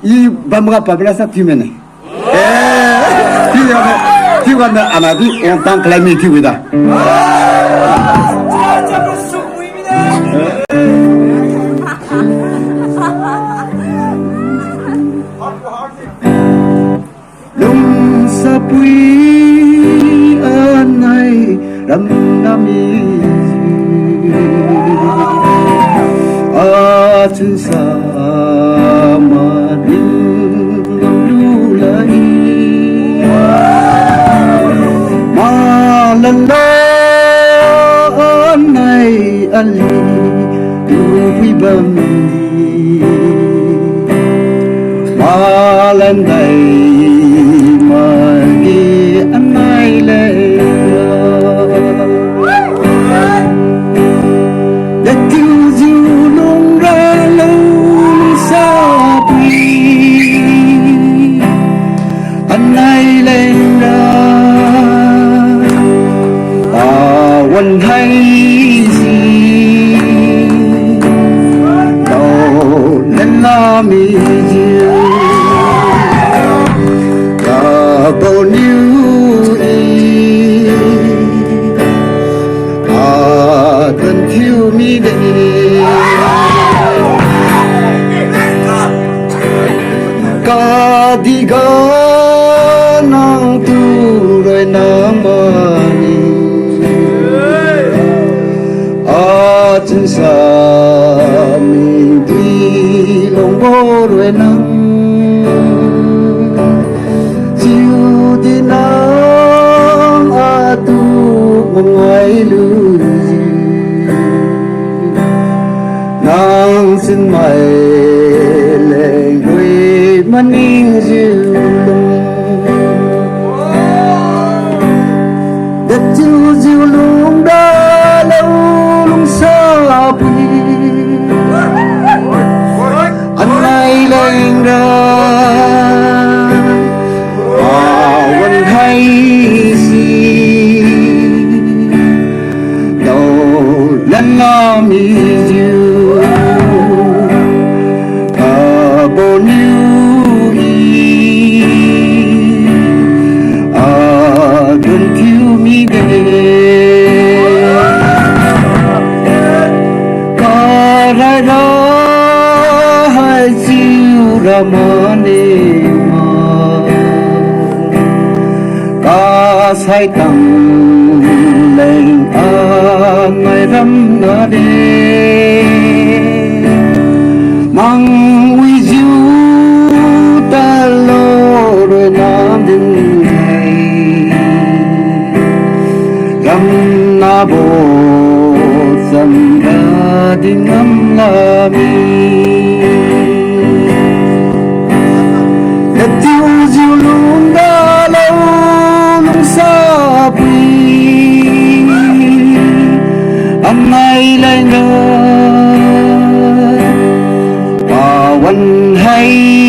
이 밤가 바벨라사 팀에네 티와나 아나디 온탄 클라이미 티위다 lumsapui anai ramnami atun sama lulai malala anai ali tuwi bandi malandai magi anai leวันไทยสิเราเล่นลามีเดียวกับโบนิวอีตันทิวมีเดียวกาดีกานังตูรอยน้ำมันchân sa mình tuy lòng bố rồi nắng chiều đi nắng tu một ngày lưu nắng xin mày lên đôi mắt ninh dịu đất chiều dịu lung đã lâu anh này lên raวันไทยสิเราเล่นน้ำมีอยู่กับโบนิวอีจนทิวมีเดramane ma ka sai tang leng a ngai ram na de mang wi ju ta lo rồi nam ding hai ram na bo sam da ding nam la mi tiêu diêu luôn đã lâu luôn xa bì anh này lại ngờ vàวันhay